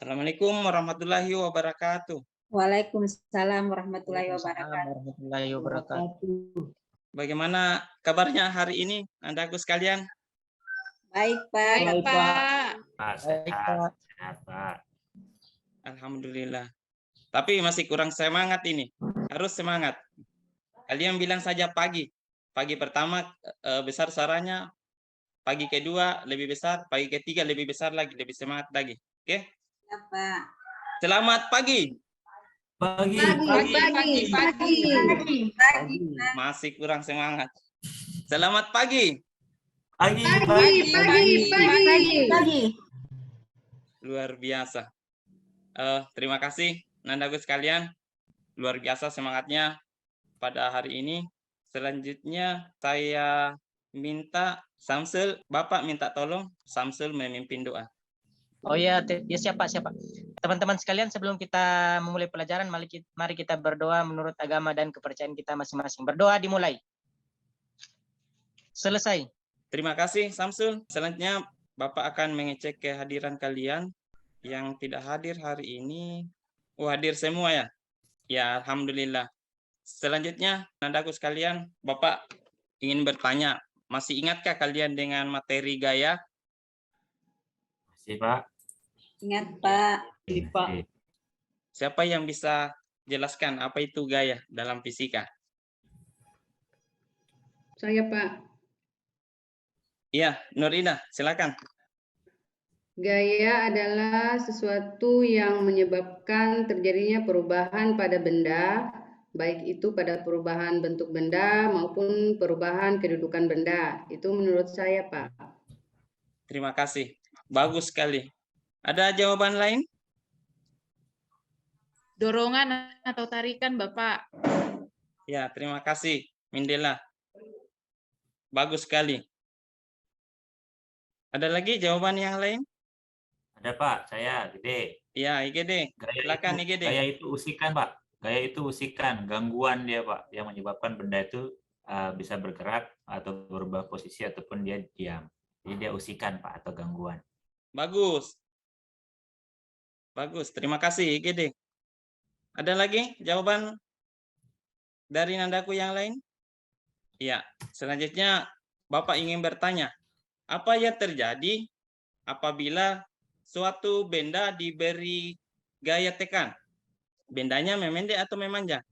Assalamualaikum warahmatullahi wabarakatuh. Waalaikumsalam warahmatullahi Waalaikumsalam wabarakatuh. warahmatullahi wabarakatuh. Bagaimana kabarnya hari ini, Andaku sekalian? Baik, Pak. Baik, Pak. Baik, Pak. Sehat, Pak. Alhamdulillah. Tapi masih kurang semangat ini. Harus semangat. Kalian bilang saja pagi. Pagi pertama besar suaranya, pagi kedua lebih besar, pagi ketiga lebih besar lagi, lebih semangat lagi. Oke? Ya, Pak. Selamat pagi. Pagi. Masih kurang semangat. Selamat pagi. Pagi. Luar biasa. Terima kasih Nandaku sekalian. Luar biasa semangatnya pada hari ini. Selanjutnya saya minta Samsul, Bapak minta tolong Samsul memimpin doa. Oh ya, siapa? Teman-teman sekalian, sebelum kita memulai pelajaran, mari kita berdoa menurut agama dan kepercayaan kita masing-masing. Berdoa dimulai. Selesai. Terima kasih Samsul. Selanjutnya Bapak akan mengecek kehadiran kalian yang tidak hadir hari ini. Oh, hadir semua ya? Ya, Alhamdulillah. Selanjutnya, Nandaku sekalian, Bapak ingin bertanya, masih ingatkah kalian dengan materi gaya? Masih, Pak. Ingat, Pak. Masih. Siapa yang bisa jelaskan apa itu gaya dalam fisika? Saya, Pak. Iya, Nurina, silakan. Gaya adalah sesuatu yang menyebabkan terjadinya perubahan pada benda, baik itu pada perubahan bentuk benda maupun perubahan kedudukan benda. Itu menurut saya, Pak. Terima kasih. Bagus sekali. Ada jawaban lain? Dorongan atau tarikan, Bapak. Ya, terima kasih, Mindela. Bagus sekali. Ada lagi jawaban yang lain? Ada, Pak. Saya, Gede. Ya, IGD. Silakan IGD. Gaya itu usikan, Pak. Gaya itu usikan, gangguan dia, Pak, yang menyebabkan benda itu bisa bergerak atau berubah posisi ataupun dia diam. Jadi dia usikan, Pak, atau gangguan. Bagus. Bagus, terima kasih IGD. Ada lagi jawaban dari Nandaku yang lain? Ya, selanjutnya Bapak ingin bertanya, apa yang terjadi apabila suatu benda diberi gaya tekan? Bendanya memendek atau memanjang?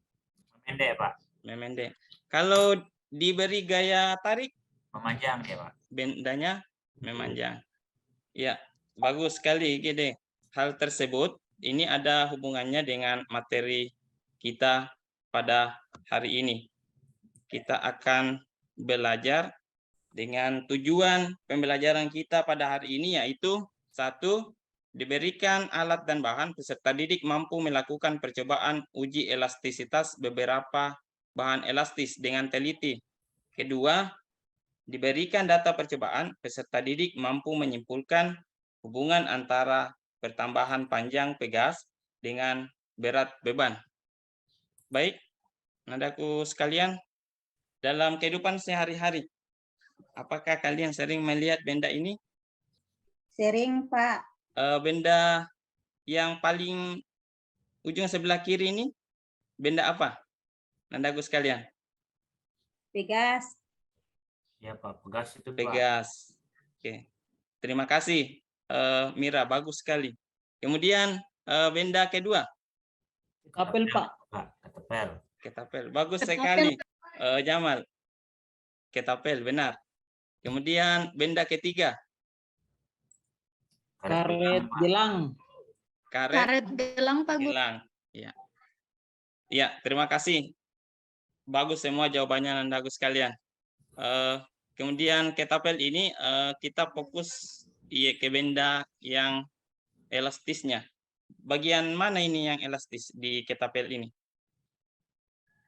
Memendek, Pak. Memendek. Kalau diberi gaya tarik? Memanjang dia, Pak. Bendanya memanjang. Ya, bagus sekali IGD. Hal tersebut ini ada hubungannya dengan materi kita pada hari ini. Kita akan belajar dengan tujuan pembelajaran kita pada hari ini yaitu satu, diberikan alat dan bahan peserta didik mampu melakukan percobaan uji elastisitas beberapa bahan elastis dengan teliti. Kedua, diberikan data percobaan peserta didik mampu menyimpulkan hubungan antara pertambahan panjang pegas dengan berat beban. Baik, Nandaku sekalian, dalam kehidupan sehari-hari, apakah kalian sering melihat benda ini? Sering, Pak. Benda yang paling ujung sebelah kiri ini, benda apa? Nandaku sekalian. Pegas. Ya, Pak. Pegas itu, Pak. Pegas. Oke. Terima kasih, Mira. Bagus sekali. Kemudian benda kedua. Kapel, Pak. Ketapel. Ketapel. Bagus sekali. Jamal. Ketapel, benar. Kemudian benda ketiga. Karet gelang. Karet gelang, Pak. gelang. Ya. Ya, terima kasih. Bagus semua jawabannya Nandaku sekalian. Kemudian ketapel ini kita fokus ke benda yang elastisnya. Bagian mana ini yang elastis di ketapel ini?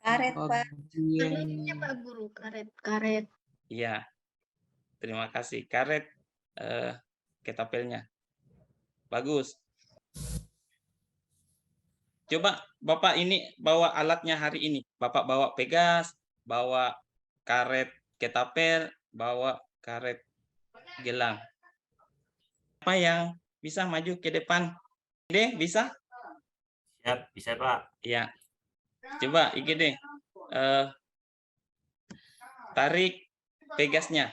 Karet, Pak. Karetnya, Pak Guru, karet. Iya. Terima kasih. Karet ketapelnya. Bagus. Coba Bapak ini bawa alatnya hari ini. Bapak bawa pegas, bawa karet ketapel, bawa karet gelang. Apa yang bisa maju ke depan? IGD bisa? Siap, bisa Pak. Ya. Coba IGD tarik pegasnya.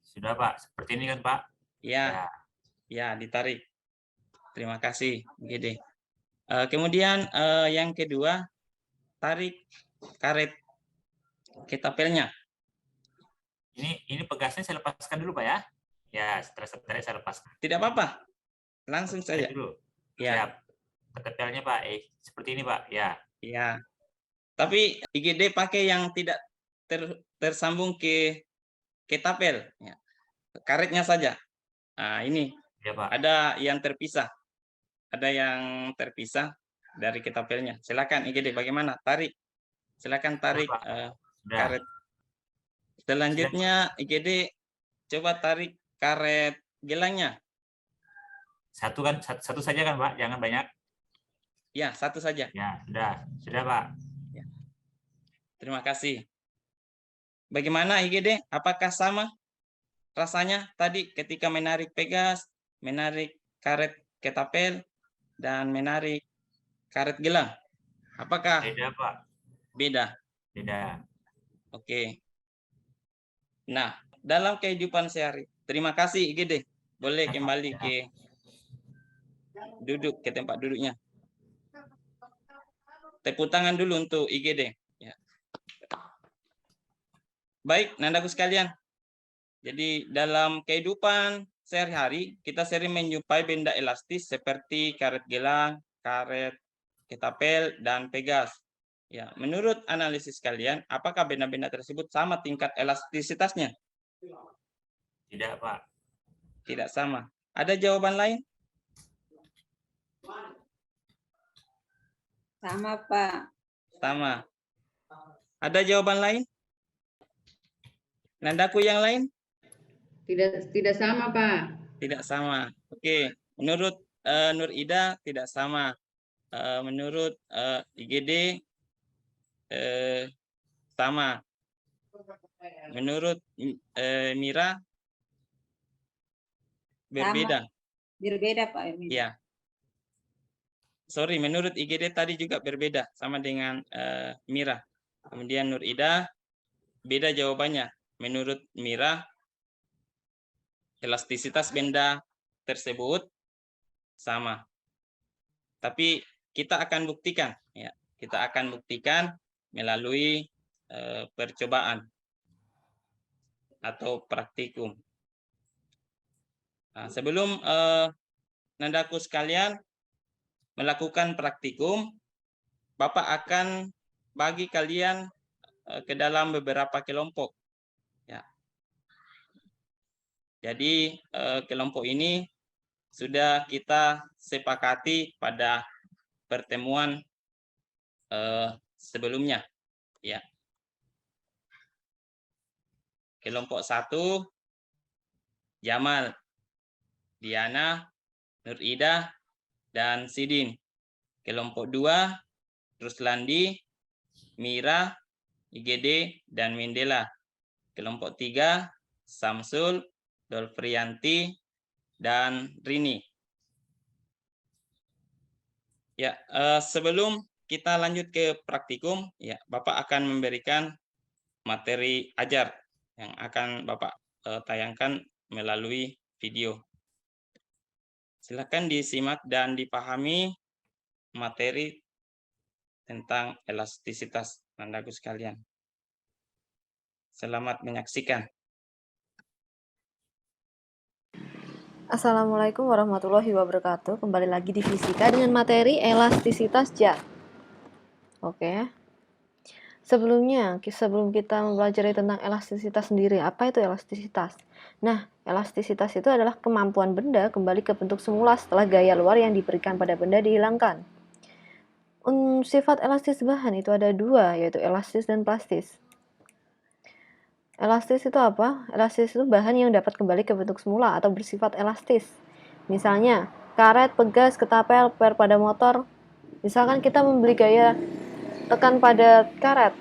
Sudah Pak, seperti ini kan Pak? Ya, ya ditarik. Terima kasih IGD. Kemudian yang kedua, tarik karet ketapelnya. Ini pegasnya saya lepaskan dulu Pak ya. Ya, setelah saya lepaskan. Tidak apa-apa, langsung saja. Dulu. Ya, Siap. Ketapelnya Pak, seperti ini Pak. Ya. ya. Tapi IGD pakai yang tidak tersambung ke ketapel. Ya. Karetnya saja. Nah, ini Ya Pak. ada yang terpisah. Ada yang terpisah dari ketapelnya. Silakan IGD bagaimana? Tarik. Silakan tarik Pak. Sudah. karet. Selanjutnya IGD coba tarik karet gelangnya. Satu saja kan Pak, jangan banyak. Ya, satu saja. Ya, sudah Pak. Ya. Terima kasih. Bagaimana IGD? Apakah sama rasanya tadi ketika menarik pegas, menarik karet ketapel, dan menarik karet gelang? Apakah Beda Pak. beda? Beda. Oke. Nah, dalam kehidupan sehari, terima kasih IGD. Boleh kembali ke duduk, ke tempat duduknya. Tepuk tangan dulu untuk IGD. Ya. Baik, Nandaku sekalian. Jadi dalam kehidupan sehari-hari, kita sering menjumpai benda elastis seperti karet gelang, karet ketapel, dan pegas. Ya, menurut analisis kalian, apakah benda-benda tersebut sama tingkat elastisitasnya? Tidak Pak. Tidak sama. Ada jawaban lain? Sama, Pak. Sama. Ada jawaban lain? Nandaku yang lain? Tidak sama, Pak. Tidak sama. Oke. Menurut Nur Ida tidak sama. Menurut IGD sama. Menurut Mira berbeda. Berbeda, Pak. Ya. Sorry, menurut IGD tadi juga berbeda sama dengan Mira. Kemudian Nur Ida beda jawabannya. Menurut Mira elastisitas benda tersebut sama. Tapi kita akan buktikan, ya. Kita akan buktikan melalui percobaan atau praktikum. Nah, sebelum Nandaku sekalian melakukan praktikum, Bapak akan bagi kalian ke dalam beberapa kelompok. Ya. Jadi kelompok ini sudah kita sepakati pada pertemuan sebelumnya. Ya. Kelompok 1, Jamal, Diana, Nur Ida, dan Sidin. Kelompok 2, Ruslandi, Mira, IGD, dan Mendela. Kelompok 3, Samsul, Dolfrianti, dan Rini. Ya, sebelum kita lanjut ke praktikum, ya, Bapak akan memberikan materi ajar yang akan Bapak tayangkan melalui video. Silakan disimak dan dipahami materi tentang elastisitas, Nandaku sekalian. Selamat menyaksikan. Assalamualaikum warahmatullahi wabarakatuh. Kembali lagi di fisika dengan materi elastisitas jar. Oke. Sebelum kita mempelajari tentang elastisitas sendiri, apa itu elastisitas? Nah, elastisitas itu adalah kemampuan benda kembali ke bentuk semula setelah gaya luar yang diberikan pada benda dihilangkan. Sifat elastis bahan itu ada dua, yaitu elastis dan plastis. Elastis itu apa? Elastis itu bahan yang dapat kembali ke bentuk semula atau bersifat elastis. Misalnya, karet, pegas, ketapel, per pada motor. Misalkan kita membeli gaya tekan pada karet.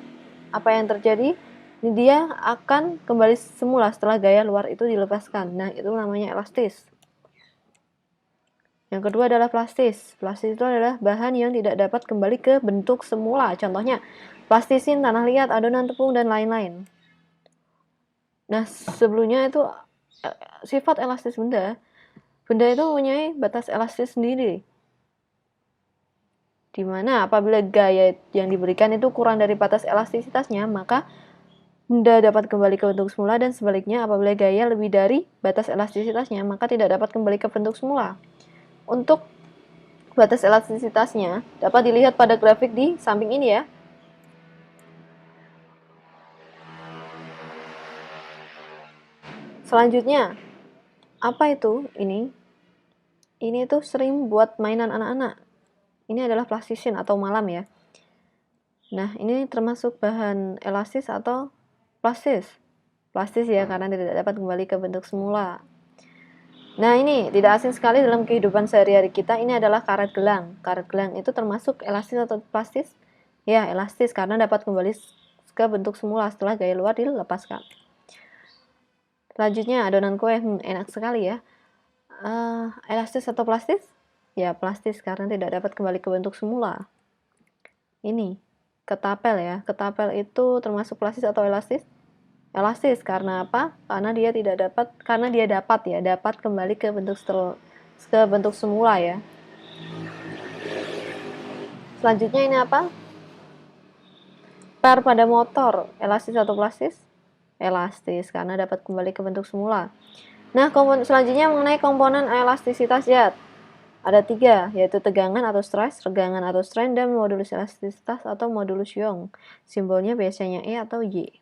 Apa yang terjadi? Dia akan kembali semula setelah gaya luar itu dilepaskan. Nah, itu namanya elastis. Yang kedua adalah plastis. Plastis itu adalah bahan yang tidak dapat kembali ke bentuk semula. Contohnya, plastisin, tanah liat, adonan tepung, dan lain-lain. Nah, sebelumnya itu sifat elastis benda. Benda itu mempunyai batas elastis sendiri. Di mana apabila gaya yang diberikan itu kurang dari batas elastisitasnya, maka benda dapat kembali ke bentuk semula, dan sebaliknya apabila gaya lebih dari batas elastisitasnya, maka tidak dapat kembali ke bentuk semula. Untuk batas elastisitasnya dapat dilihat pada grafik di samping ini ya. Selanjutnya, apa itu ini? Ini tuh sering buat mainan anak-anak. Ini adalah plastisin atau malam ya. Nah, ini termasuk bahan elastis atau plastis. Plastis ya, karena tidak dapat kembali ke bentuk semula. Nah, ini tidak asing sekali dalam kehidupan sehari-hari kita. Ini adalah karet gelang. Karet gelang itu termasuk elastis atau plastis? Ya, elastis karena dapat kembali ke bentuk semula setelah gaya luar dilepaskan. Selanjutnya, adonan kue. Enak sekali ya. Elastis atau plastis? Ya, plastis karena tidak dapat kembali ke bentuk semula. Ini, ketapel ya. Ketapel itu termasuk plastis atau elastis? Elastis karena apa? Karena dia dapat kembali ke bentuk semula ya. Selanjutnya ini apa? Per pada motor, elastis atau plastis? Elastis karena dapat kembali ke bentuk semula. Nah, selanjutnya mengenai komponen elastisitas zat. Ada 3, yaitu tegangan atau stress, regangan atau strain, dan modulus elastisitas atau modulus Young. Simbolnya biasanya E atau Y.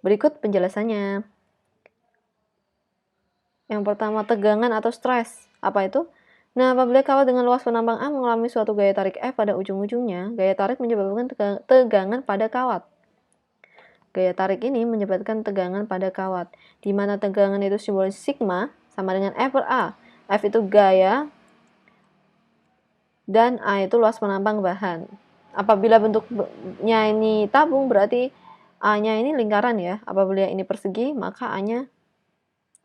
Berikut penjelasannya. Yang pertama, tegangan atau stres. Apa itu? Nah, apabila kawat dengan luas penambang A mengalami suatu gaya tarik F pada ujung-ujungnya, gaya tarik menyebabkan tegangan pada kawat. Gaya tarik ini menyebabkan tegangan pada kawat, di mana tegangan itu simbol sigma sama dengan F per A. F itu gaya, dan A itu luas penambang bahan. Apabila bentuknya ini tabung, berarti A-nya ini lingkaran ya. Apabila ini persegi, maka A-nya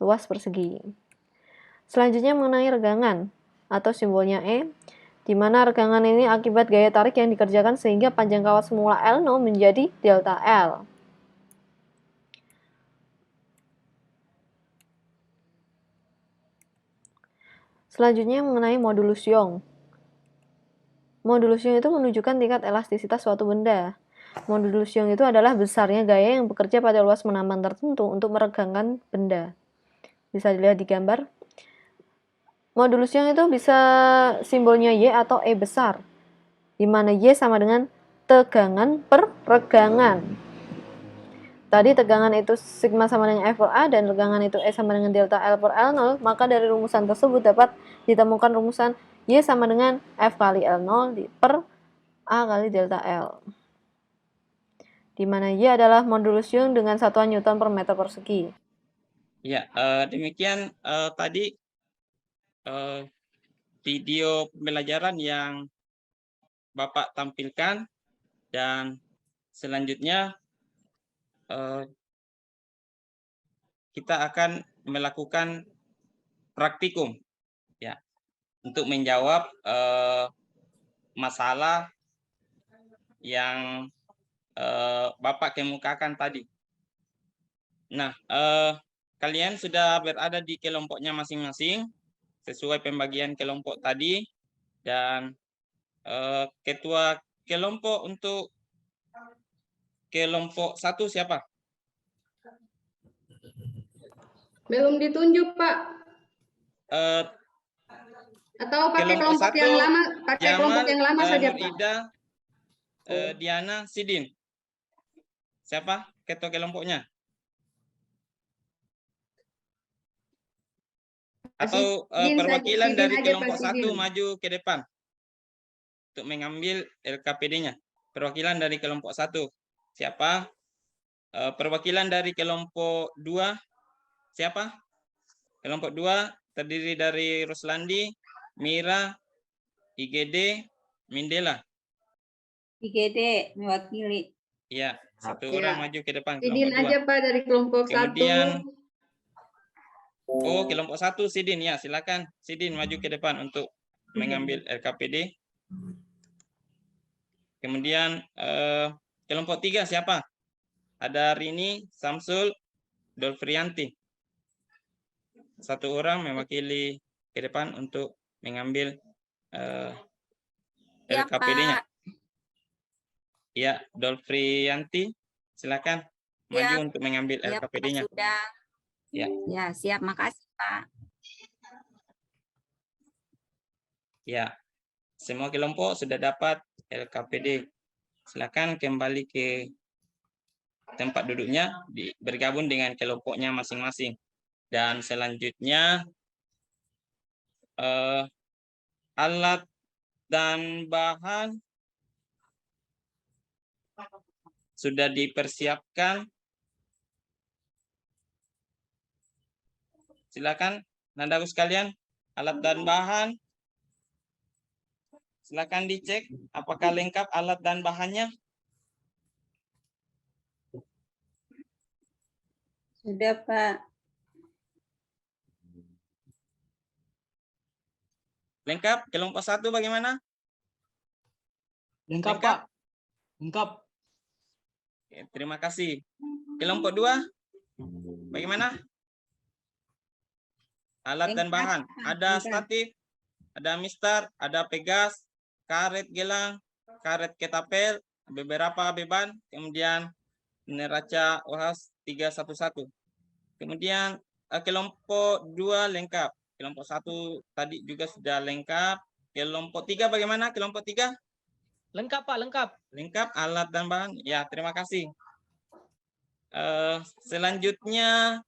luas persegi. Selanjutnya mengenai regangan atau simbolnya E, di mana regangan ini akibat gaya tarik yang dikerjakan sehingga panjang kawat semula L0 menjadi delta L. Selanjutnya mengenai modulus Young. Modulus Young itu menunjukkan tingkat elastisitas suatu benda. Modulus Young itu adalah besarnya gaya yang bekerja pada luas penambang tertentu untuk meregangkan benda. Bisa dilihat di gambar. Modulus Young itu bisa simbolnya Y atau E besar, di mana Y sama dengan tegangan per regangan. Tadi tegangan itu sigma sama dengan F per A dan regangan itu E sama dengan delta L per L0, maka dari rumusan tersebut dapat ditemukan rumusan Y sama dengan F kali L0 per A kali delta L. Di mana Y adalah modulus Young dengan satuan Newton per meter persegi. Ya, demikian tadi video pembelajaran yang Bapak tampilkan, dan selanjutnya kita akan melakukan praktikum ya untuk menjawab masalah yang Bapak kemukakan tadi. Nah, kalian sudah berada di kelompoknya masing-masing sesuai pembagian kelompok tadi, dan ketua kelompok untuk kelompok 1 siapa? Belum ditunjuk, Pak. Atau pakai kelompok yang lama, pakai kelompok yang lama saja, Pak. Nurida, Diana, Sidin. Siapa ketua kelompoknya? Atau perwakilan dari kelompok 1 maju ke depan untuk mengambil LKPD-nya. Perwakilan dari kelompok 1 siapa? Perwakilan dari kelompok 2 siapa? Kelompok 2 terdiri dari Ruslandi, Mira, IGD, Mindela. IGD mewakili. Ya, satu Ya. orang maju ke depan. Sidin Kelompok 2. aja, Pak, dari kelompok 1. Kemudian Oh, kelompok 1 Sidin ya, silakan Sidin maju ke depan untuk mengambil LKPD. Kemudian kelompok 3 siapa? Ada Rini, Samsul, Dolfrianti. Satu orang mewakili ke depan untuk mengambil LKPD-nya. Ya, Dolfrianti, silakan maju Siap. untuk mengambil Siap, Pak, LKPD-nya. sudah. Ya. Ya, siap. Makasih, Pak. Ya, semua kelompok sudah dapat LKPD. Silakan kembali ke tempat duduknya, bergabung dengan kelompoknya masing-masing. Dan selanjutnya alat dan bahan sudah dipersiapkan. Silakan Nandaku sekalian, alat dan bahan. Silakan dicek apakah lengkap alat dan bahannya. Sudah, Pak. Lengkap? Kelompok 1 bagaimana? Lengkap, Pak. Lengkap. Oke, terima kasih. Kelompok 2 bagaimana? Alat dan bahan. Ada statif, ada mistar, ada pegas, karet gelang, karet ketapel, beberapa beban, kemudian neraca OHAS 311. Kemudian kelompok 2 lengkap. Kelompok 1 tadi juga sudah lengkap. Kelompok 3 bagaimana? Kelompok 3? Lengkap, Pak, lengkap. Lengkap alat dan bahan. Ya, terima kasih. Selanjutnya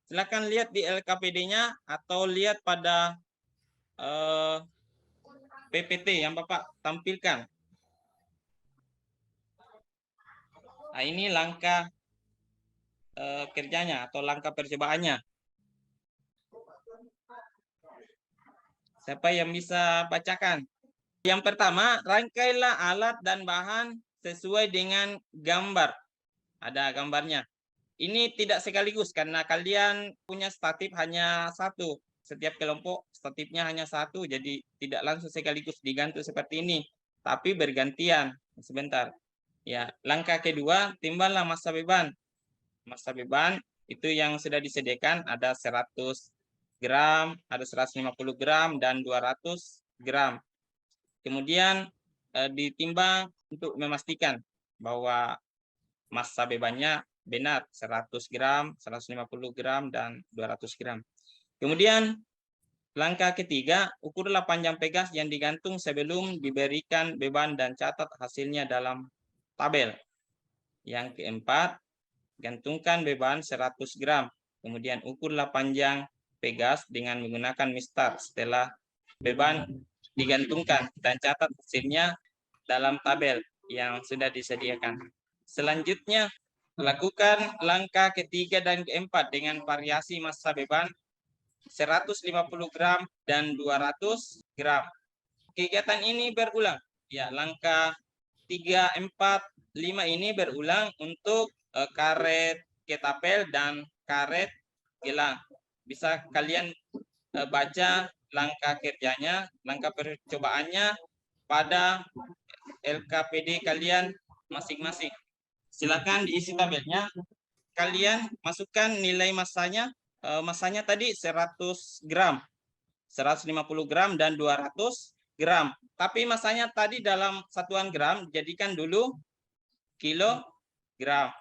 silakan lihat di LKPD-nya atau lihat pada PPT yang Bapak tampilkan. Nah, ini langkah kerjanya atau langkah percobaannya. Siapa yang bisa bacakan? Yang pertama, rangkailah alat dan bahan sesuai dengan gambar. Ada gambarnya. Ini tidak sekaligus karena kalian punya statif hanya satu. Setiap kelompok statifnya hanya satu, jadi tidak langsung sekaligus digantung seperti ini. Tapi bergantian. Sebentar. Ya, langkah kedua, timbanglah massa beban. Massa beban itu yang sudah disediakan ada 100 gram, ada 150 gram, dan 200 gram. Kemudian ditimbang untuk memastikan bahwa massa bebannya benar 100 gram, 150 gram, dan 200 gram. Kemudian langkah ketiga, ukurlah panjang pegas yang digantung sebelum diberikan beban dan catat hasilnya dalam tabel. Yang keempat, gantungkan beban 100 gram. Kemudian ukurlah panjang pegas dengan menggunakan mistar setelah beban digantungkan dan catat hasilnya dalam tabel yang sudah disediakan. Selanjutnya, lakukan langkah ketiga dan keempat dengan variasi massa beban 150 gram dan 200 gram. Kegiatan ini berulang. Ya, langkah 3, 4, 5 ini berulang untuk karet ketapel dan karet gelang. Bisa kalian baca langkah kerjanya, langkah percobaannya pada LKPD kalian masing-masing. Silakan diisi tabelnya. Kalian masukkan nilai massanya. Massanya tadi 100 gram, 150 gram, dan 200 gram. Tapi massanya tadi dalam satuan gram, jadikan dulu kilogram.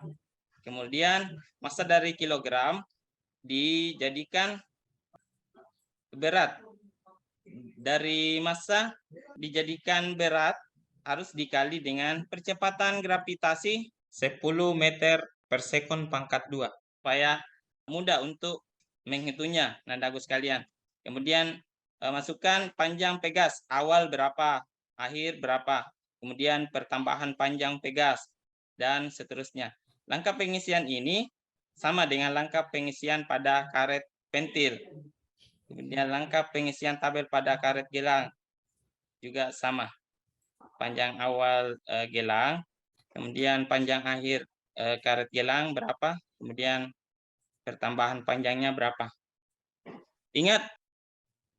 Kemudian massa dari kilogram dijadikan berat. Dari massa dijadikan berat harus dikali dengan percepatan gravitasi 10 meter per sekon pangkat 2. Supaya mudah untuk menghitungnya, Nandaku sekalian. Kemudian masukkan panjang pegas, awal berapa, akhir berapa. Kemudian pertambahan panjang pegas, dan seterusnya. Langkah pengisian ini sama dengan langkah pengisian pada karet pentil. Kemudian langkah pengisian tabel pada karet gelang juga sama. Panjang awal gelang, kemudian panjang akhir karet gelang berapa, kemudian pertambahan panjangnya berapa. Ingat,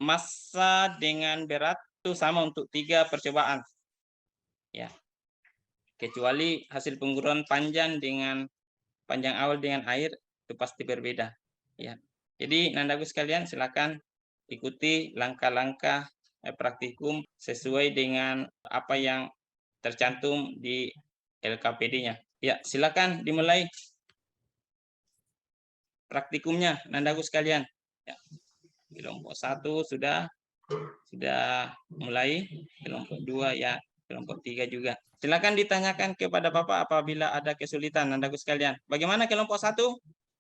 massa dengan berat itu sama untuk 3 percobaan. Ya. Kecuali hasil pengguruan panjang dengan panjang awal dengan air itu pasti berbeda. Ya. Jadi Nandaku sekalian silakan ikuti langkah-langkah praktikum sesuai dengan apa yang tercantum di LKPD-nya. Ya, silakan dimulai praktikumnya Nandaku sekalian. Ya. Kelompok 1 sudah mulai, kelompok 2 ya, kelompok 3 juga. Silakan ditanyakan kepada Bapak apabila ada kesulitan Nandaku sekalian. Bagaimana kelompok 1?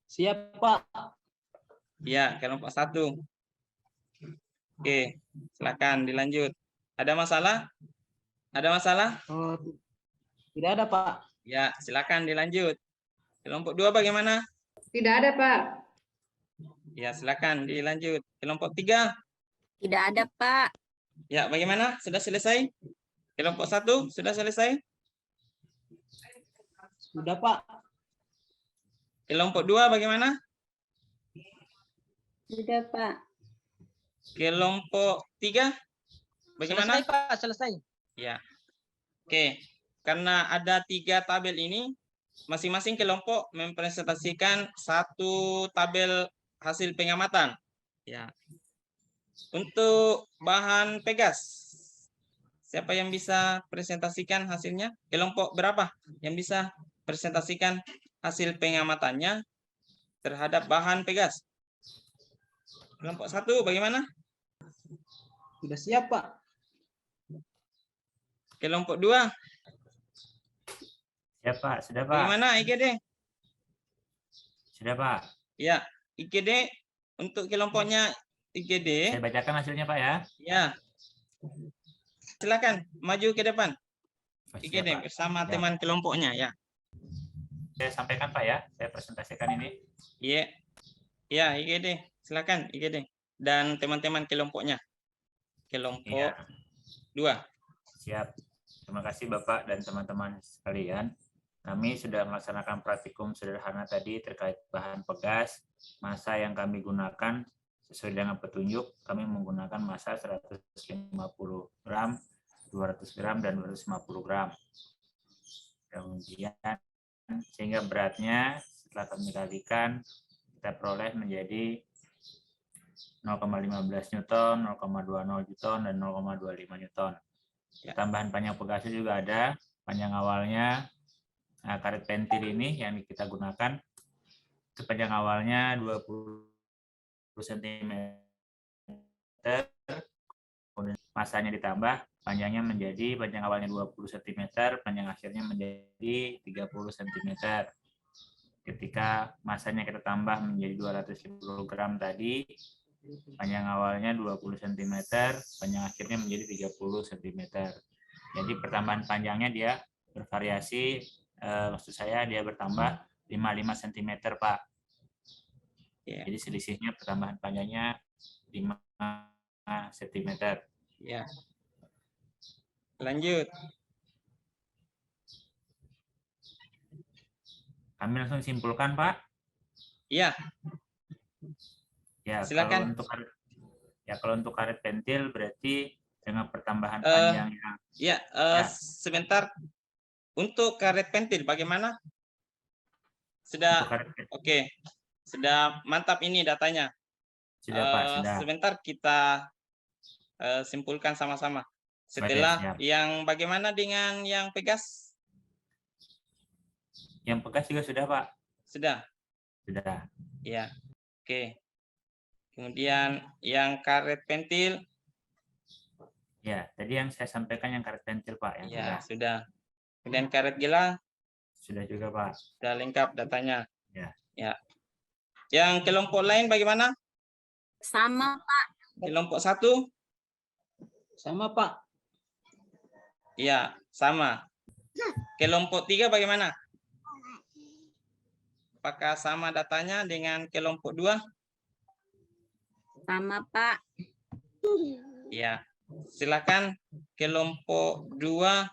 Siap, Pak. Ya, kelompok 1. Oke, silakan dilanjut. Ada masalah? Ada masalah? Oh, tidak ada, Pak. Ya, silakan dilanjut. Kelompok 2 bagaimana? Tidak ada, Pak. Ya, silakan dilanjut. Kelompok 3? Tidak ada, Pak. Ya, bagaimana? Sudah selesai? Kelompok 1 sudah selesai? Sudah, Pak. Kelompok 2 bagaimana? Sudah, Pak. Kelompok 3 bagaimana? Selesai, Pak, selesai. Ya. Oke, karena ada 3 tabel ini, masing-masing kelompok mempresentasikan 1 tabel hasil pengamatan. Ya. Untuk bahan Pegas, siapa yang bisa presentasikan hasilnya? Kelompok berapa yang bisa presentasikan hasil pengamatannya terhadap bahan Pegas? Kelompok 1 bagaimana? Sudah siap, Pak. Kelompok 2 Ya Pak, sudah Pak. bagaimana IGD? Sudah Pak. Ya, IGD untuk kelompoknya IGD. Saya bacakan hasilnya Pak ya. Ya. Silakan maju ke depan. Oh, siap, IGD Pak. bersama Ya. teman kelompoknya ya. Saya sampaikan Pak ya. Saya presentasikan ini. Iya. Ya, IGD. Silakan IGD dan teman-teman kelompoknya. Kelompok Iya. 2. Siap. Terima kasih Bapak dan teman-teman sekalian. Kami sudah melaksanakan praktikum sederhana tadi terkait bahan Pegas. Massa yang kami gunakan sesuai dengan petunjuk, kami menggunakan massa 150 gram, 200 gram, dan 250 gram. Kemudian, sehingga beratnya setelah kami kalikan, kita peroleh menjadi 0,15 Newton, 0,20 Newton, dan 0,25 Newton. Tambahan panjang Pegasnya juga ada. Panjang awalnya, karet pentil ini yang kita gunakan, itu panjang awalnya 20 cm, kemudian masanya ditambah, panjangnya menjadi panjang awalnya 20 cm, panjang akhirnya menjadi 30 cm. Ketika masanya kita tambah menjadi 250 gram tadi, panjang awalnya 20 cm, panjang akhirnya menjadi 30 cm. Jadi pertambahan panjangnya dia bervariasi, maksud saya dia bertambah 55 cm, Pak. Ya. Jadi selisihnya pertambahan panjangnya 5 cm. Ya. Lanjut. Kami langsung simpulkan, Pak. Iya. Ya, Silakan. kalau untuk karet pentil berarti dengan pertambahan panjang yang Ya, sebentar. Untuk karet pentil bagaimana? Sudah. untuk karet pentil, Oke. Sudah mantap ini datanya. sudah Pak, sudah. Sebentar kita simpulkan sama-sama. Setelah siap. yang bagaimana dengan yang Pegas? Yang Pegas juga sudah, Pak. Sudah. Sudah. Ya. Oke. Kemudian yang karet pentil? Ya, tadi yang saya sampaikan yang karet pentil, Pak, yang Ya, sudah. Kemudian karet gelang? sudah juga, Pak. Sudah lengkap datanya. Ya. Ya. Yang kelompok lain bagaimana? Sama, Pak. Kelompok 1? Sama, Pak. Iya, sama. Kelompok 3 bagaimana? Apakah sama datanya dengan kelompok 2? Sama, Pak. Ya. Silakan kelompok 2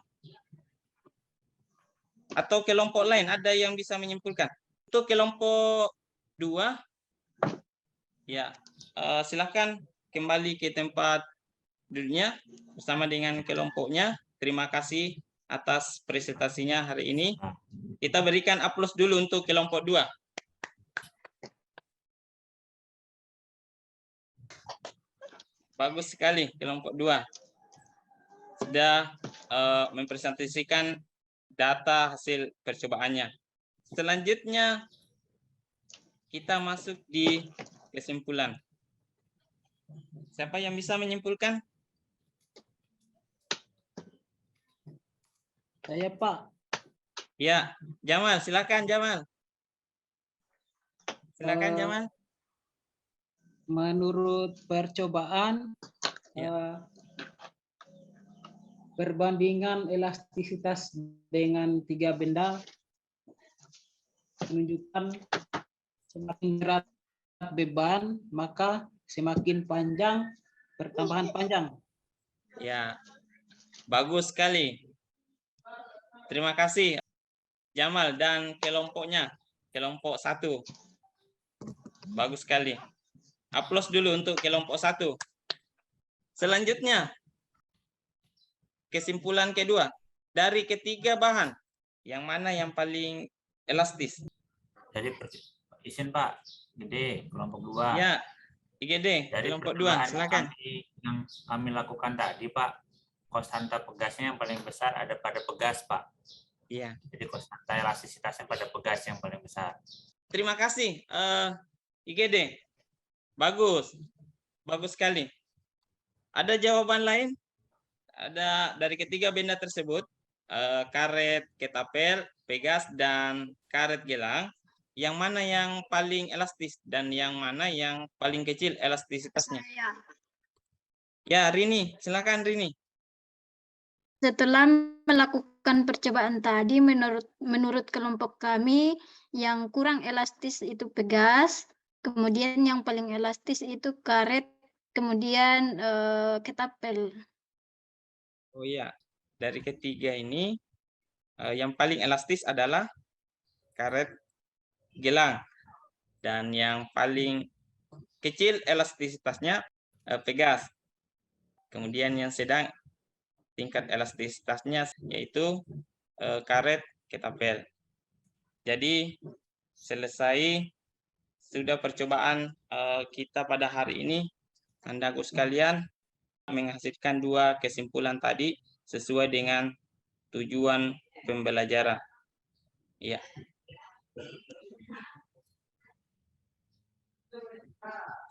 atau kelompok lain ada yang bisa menyimpulkan. Untuk kelompok 2 Ya, silakan kembali ke tempat duduknya bersama dengan kelompoknya. Terima kasih atas presentasinya hari ini. Kita berikan aplaus dulu untuk kelompok 2. Bagus sekali kelompok 2. Sudah mempresentasikan data hasil percobaannya. Selanjutnya kita masuk di kesimpulan. Siapa yang bisa menyimpulkan? Saya Pak. Ya, Jamal, silakan Jamal. Silakan Eh, Jamal. Menurut percobaan, Ya. perbandingan elastisitas dengan 3 benda menunjukkan semakin berat beban, maka semakin panjang pertambahan panjang. Ya, bagus sekali. Terima kasih Jamal dan kelompoknya, kelompok 1. Bagus sekali. Aplaus dulu untuk kelompok 1. Selanjutnya, kesimpulan kedua. Dari ketiga bahan, yang mana yang paling elastis? Jadi izin Pak, gede kelompok 2. Ya, IGD, Dari kelompok 2, percobaan silakan. yang kami lakukan tadi Pak, konstanta pegasnya yang paling besar ada pada pegas Pak. Iya. Jadi konstanta elastisitasnya pada pegas yang paling besar. Terima kasih IGD. Bagus. Bagus sekali. Ada jawaban lain? Ada dari ketiga benda tersebut, karet ketapel, pegas, dan karet gelang. Yang mana yang paling elastis dan yang mana yang paling kecil elastisitasnya? Saya. Ya, Rini. Silakan Rini. Setelah melakukan percobaan tadi, menurut kelompok kami yang kurang elastis itu pegas, kemudian yang paling elastis itu karet, kemudian ketapel. Oh iya, dari ketiga ini yang paling elastis adalah karet gelang dan yang paling kecil elastisitasnya pegas. Kemudian yang sedang tingkat elastisitasnya yaitu karet ketapel. Jadi selesai sudah percobaan kita pada hari ini. Andaku sekalian menghasilkan 2 kesimpulan tadi sesuai dengan tujuan pembelajaran. Ya.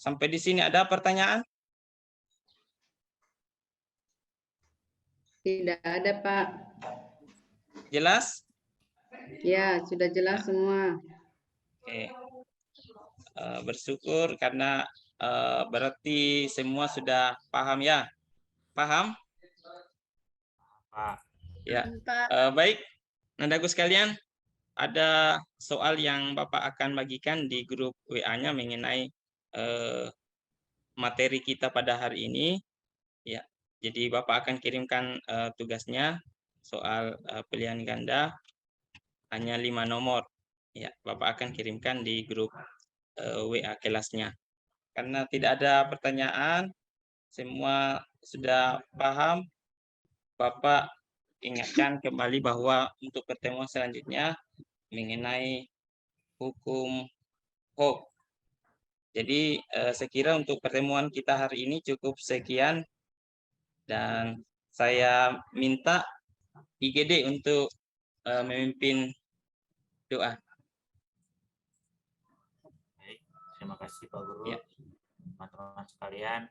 Sampai di sini ada pertanyaan? Tidak ada, Pak. Jelas? Ya, sudah jelas semua. Oke. Bersyukur karena berarti semua sudah paham ya. Paham? Pak. Ya. Pak. Baik, Nandaku sekalian, ada soal yang Bapak akan bagikan di grup WA-nya mengenai materi kita pada hari ini. Ya, jadi Bapak akan kirimkan tugasnya soal pilihan ganda hanya 5 nomor. Ya, Bapak akan kirimkan di grup WA kelasnya. Karena tidak ada pertanyaan, semua sudah paham, Bapak ingatkan kembali bahwa untuk pertemuan selanjutnya mengenai hukum Hooke. Jadi saya kira untuk pertemuan kita hari ini cukup sekian dan saya minta IGD untuk memimpin doa. Baik, terima kasih Pak Guru. Ya. Teman-teman sekalian,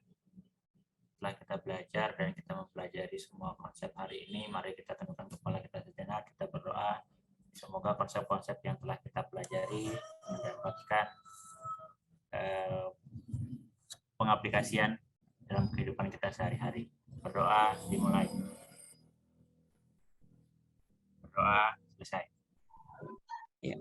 setelah kita belajar dan kita mempelajari semua konsep hari ini, mari kita tundukkan kepala kita sejenak, kita berdoa. Semoga konsep-konsep yang telah kita pelajari mendapatkan pengaplikasian dalam kehidupan kita sehari-hari. Berdoa dimulai. Berdoa selesai. Ya.